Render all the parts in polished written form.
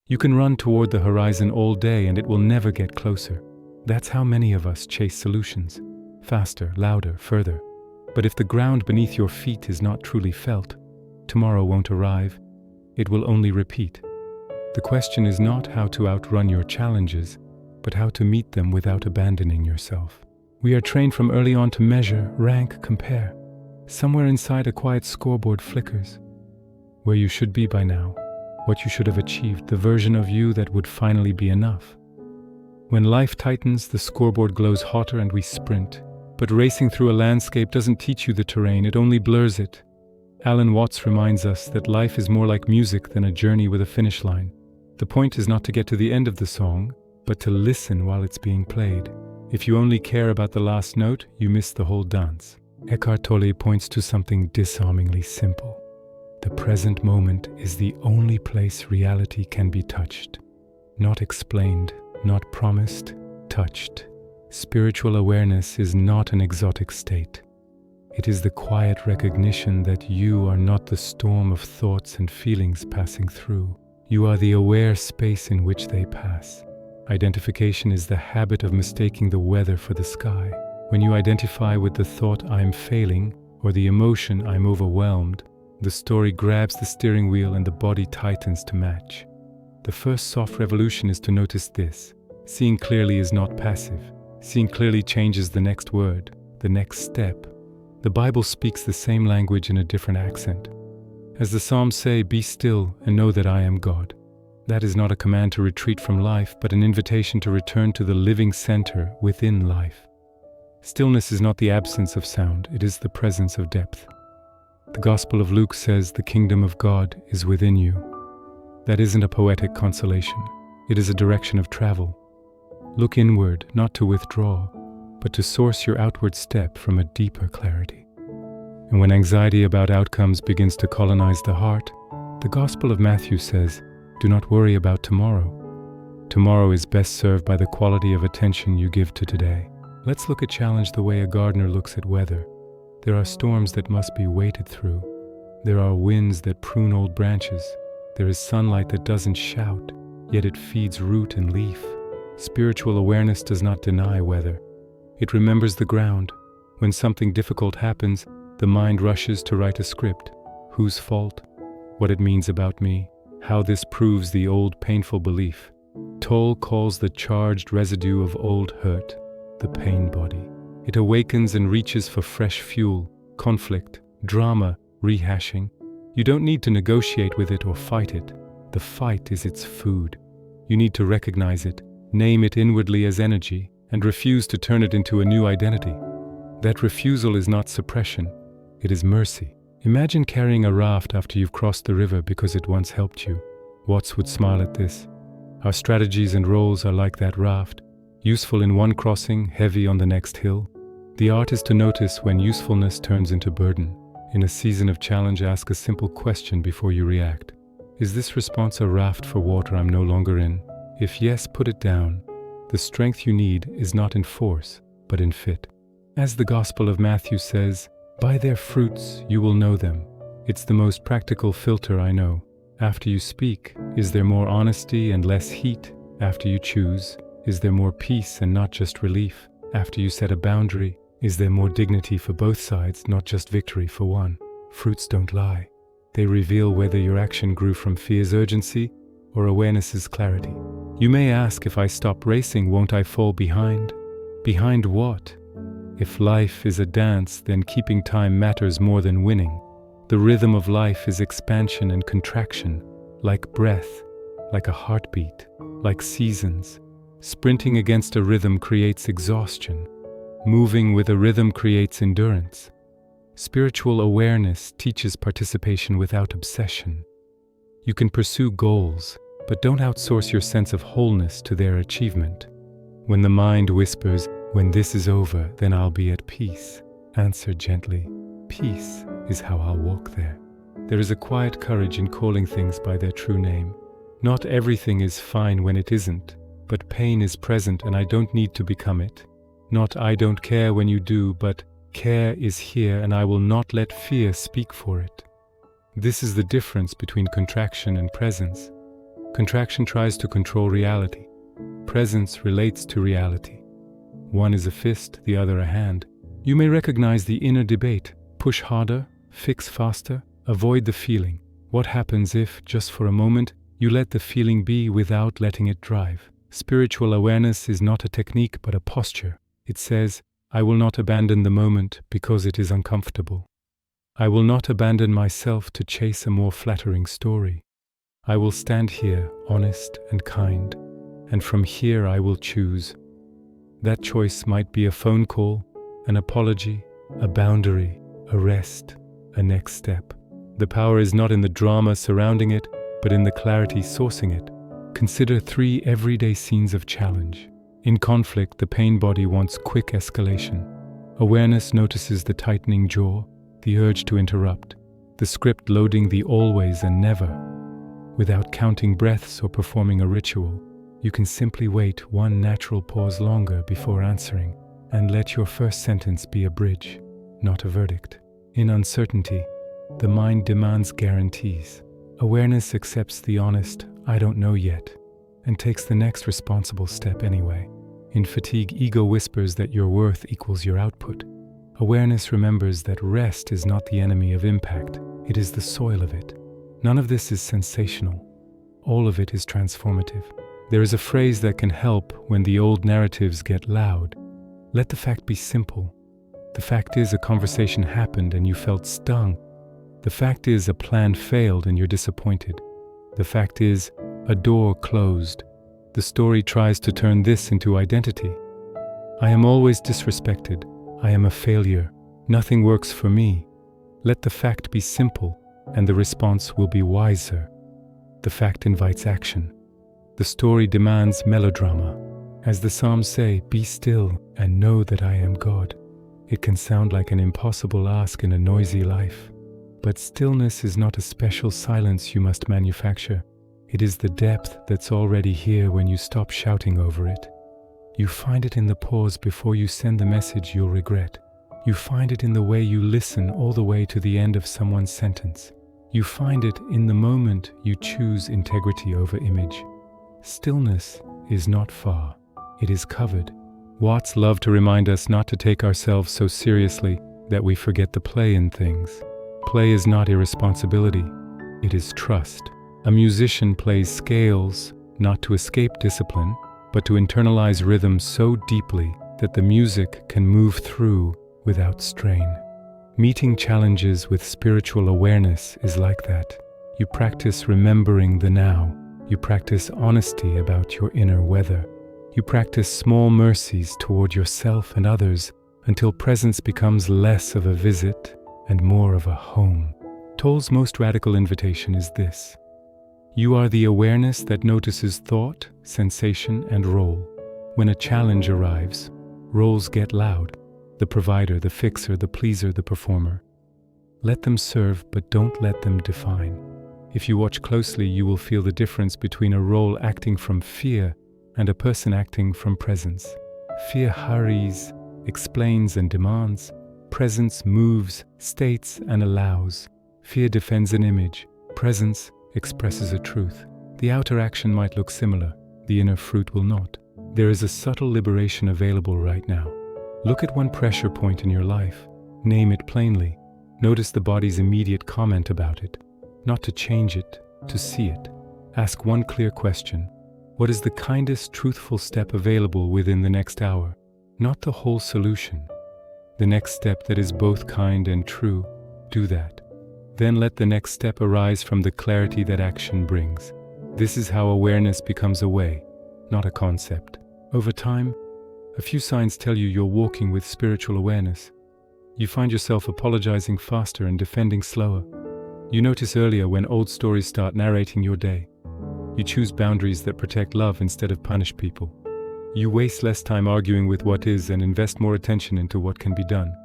You can run toward the horizon all day and it will never get closer. That's how many of us chase solutions. Faster, louder, further. But if the ground beneath your feet is not truly felt, tomorrow won't arrive. It will only repeat. The question is not how to outrun your challenges, but how to meet them without abandoning yourself. We are trained from early on to measure, rank, compare. Somewhere inside a quiet scoreboard flickers. Where you should be by now, what you should have achieved, the version of you that would finally be enough. When life tightens, the scoreboard glows hotter and we sprint. But racing through a landscape doesn't teach you the terrain, it only blurs it. Alan Watts reminds us that life is more like music than a journey with a finish line. The point is not to get to the end of the song, but to listen while it's being played. If you only care about the last note, you miss the whole dance. Eckhart Tolle points to something disarmingly simple. The present moment is the only place reality can be touched. Not explained, not promised, touched. Spiritual awareness is not an exotic state. It is the quiet recognition that you are not the storm of thoughts and feelings passing through. You are the aware space in which they pass. Identification is the habit of mistaking the weather for the sky. When you identify with the thought "I'm failing" or the emotion "I'm overwhelmed," the story grabs the steering wheel and the body tightens to match. The first soft revolution is to notice this. Seeing clearly is not passive. Seeing clearly changes the next word, the next step. The Bible speaks the same language in a different accent. As the Psalms say, "Be still and know that I am God." That is not a command to retreat from life, but an invitation to return to the living center within life. Stillness is not the absence of sound, it is the presence of depth. The Gospel of Luke says the kingdom of God is within you. That isn't a poetic consolation, it is a direction of travel. Look inward, not to withdraw, but to source your outward step from a deeper clarity. And when anxiety about outcomes begins to colonize the heart, the Gospel of Matthew says, "Do not worry about tomorrow. Tomorrow is best served by the quality of attention you give to today." Let's look at challenge the way a gardener looks at weather. There are storms that must be waded through. There are winds that prune old branches. There is sunlight that doesn't shout, yet it feeds root and leaf. Spiritual awareness does not deny weather. It remembers the ground. When something difficult happens, the mind rushes to write a script. Whose fault? What it means about me? How this proves the old painful belief. Tolle calls the charged residue of old hurt the pain body. It awakens and reaches for fresh fuel, conflict, drama, rehashing. You don't need to negotiate with it or fight it. The fight is its food. You need to recognize it, name it inwardly as energy, and refuse to turn it into a new identity. That refusal is not suppression, it is mercy. Imagine carrying a raft after you've crossed the river because it once helped you. Watts would smile at this. Our strategies and roles are like that raft, useful in one crossing, heavy on the next hill. The art is to notice when usefulness turns into burden. In a season of challenge, ask a simple question before you react. Is this response a raft for water I'm no longer in? If yes, put it down. The strength you need is not in force, but in fit. As the Gospel of Matthew says, "By their fruits you will know them." It's the most practical filter I know. After you speak, is there more honesty and less heat? After you choose, is there more peace and not just relief? After you set a boundary, is there more dignity for both sides, not just victory for one? Fruits don't lie. They reveal whether your action grew from fear's urgency or awareness's clarity. You may ask, if I stop racing, won't I fall behind? Behind what? If life is a dance, then keeping time matters more than winning. The rhythm of life is expansion and contraction, like breath, like a heartbeat, like seasons. Sprinting against a rhythm creates exhaustion. Moving with a rhythm creates endurance. Spiritual awareness teaches participation without obsession. You can pursue goals, but don't outsource your sense of wholeness to their achievement. When the mind whispers, "When this is over, then I'll be at peace," answer gently, "Peace is how I'll walk there." There is a quiet courage in calling things by their true name. Not everything is fine when it isn't, but pain is present and I don't need to become it. Not "I don't care" when you do, but "Care is here and I will not let fear speak for it." This is the difference between contraction and presence. Contraction tries to control reality. Presence relates to reality. One is a fist, the other a hand. You may recognize the inner debate. Push harder, fix faster, avoid the feeling. What happens if, just for a moment, you let the feeling be without letting it drive? Spiritual awareness is not a technique but a posture. It says, I will not abandon the moment because it is uncomfortable. I will not abandon myself to chase a more flattering story. I will stand here, honest and kind, and from here I will choose. That choice might be a phone call, an apology, a boundary, a rest, a next step. The power is not in the drama surrounding it, but in the clarity sourcing it. Consider 3 everyday scenes of challenge. In conflict, the pain body wants quick escalation. Awareness notices the tightening jaw, the urge to interrupt, the script loading the always and never. Without counting breaths or performing a ritual, you can simply wait one natural pause longer before answering, and let your first sentence be a bridge, not a verdict. In uncertainty, the mind demands guarantees. Awareness accepts the honest, I don't know yet, and takes the next responsible step anyway. In fatigue, ego whispers that your worth equals your output. Awareness remembers that rest is not the enemy of impact, it is the soil of it. None of this is sensational. All of it is transformative. There is a phrase that can help when the old narratives get loud. Let the fact be simple. The fact is a conversation happened and you felt stung. The fact is a plan failed and you're disappointed. The fact is a door closed. The story tries to turn this into identity. I am always disrespected. I am a failure. Nothing works for me. Let the fact be simple and the response will be wiser. The fact invites action. The story demands melodrama. As the Psalms say, be still and know that I am God. It can sound like an impossible ask in a noisy life. But stillness is not a special silence you must manufacture. It is the depth that's already here when you stop shouting over it. You find it in the pause before you send the message you'll regret. You find it in the way you listen all the way to the end of someone's sentence. You find it in the moment you choose integrity over image. Stillness is not far. It is covered. Watts loved to remind us not to take ourselves so seriously that we forget the play in things. Play is not irresponsibility. It is trust. A musician plays scales not to escape discipline, but to internalize rhythm so deeply that the music can move through without strain. Meeting challenges with spiritual awareness is like that. You practice remembering the now. You practice honesty about your inner weather. You practice small mercies toward yourself and others until presence becomes less of a visit and more of a home. Tolle's most radical invitation is this. You are the awareness that notices thought, sensation, and role. When a challenge arrives, roles get loud. The provider, the fixer, the pleaser, the performer. Let them serve, but don't let them define. If you watch closely, you will feel the difference between a role acting from fear and a person acting from presence. Fear hurries, explains and demands. Presence moves, states and allows. Fear defends an image. Presence expresses a truth. The outer action might look similar. The inner fruit will not. There is a subtle liberation available right now. Look at one pressure point in your life. Name it plainly. Notice the body's immediate comment about it. Not to change it, to see it. Ask one clear question. What is the kindest, truthful step available within the next hour? Not the whole solution. The next step that is both kind and true. Do that. Then let the next step arise from the clarity that action brings. This is how awareness becomes a way, not a concept. Over time, a few signs tell you you're walking with spiritual awareness. You find yourself apologizing faster and defending slower. You notice earlier when old stories start narrating your day. You choose boundaries that protect love instead of punish people. You waste less time arguing with what is and invest more attention into what can be done.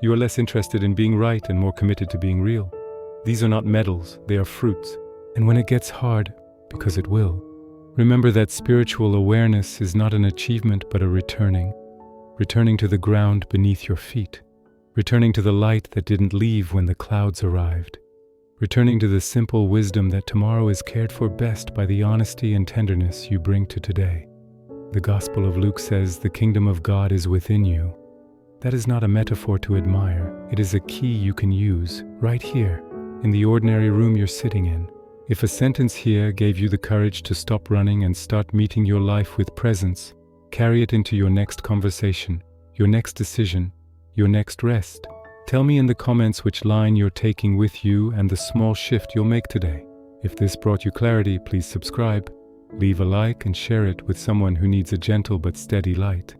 You are less interested in being right and more committed to being real. These are not medals, they are fruits. And when it gets hard, because it will, remember that spiritual awareness is not an achievement but a returning to the ground beneath your feet, returning to the light that didn't leave when the clouds arrived. returning to the simple wisdom that tomorrow is cared for best by the honesty and tenderness you bring to today. The Gospel of Luke says, "The kingdom of God is within you." That is not a metaphor to admire. It is a key you can use right here, in the ordinary room you're sitting in. If a sentence here gave you the courage to stop running and start meeting your life with presence, carry it into your next conversation, your next decision, your next rest. Tell me in the comments which line you're taking with you and the small shift you'll make today. If this brought you clarity, please subscribe, leave a like, and share it with someone who needs a gentle but steady light.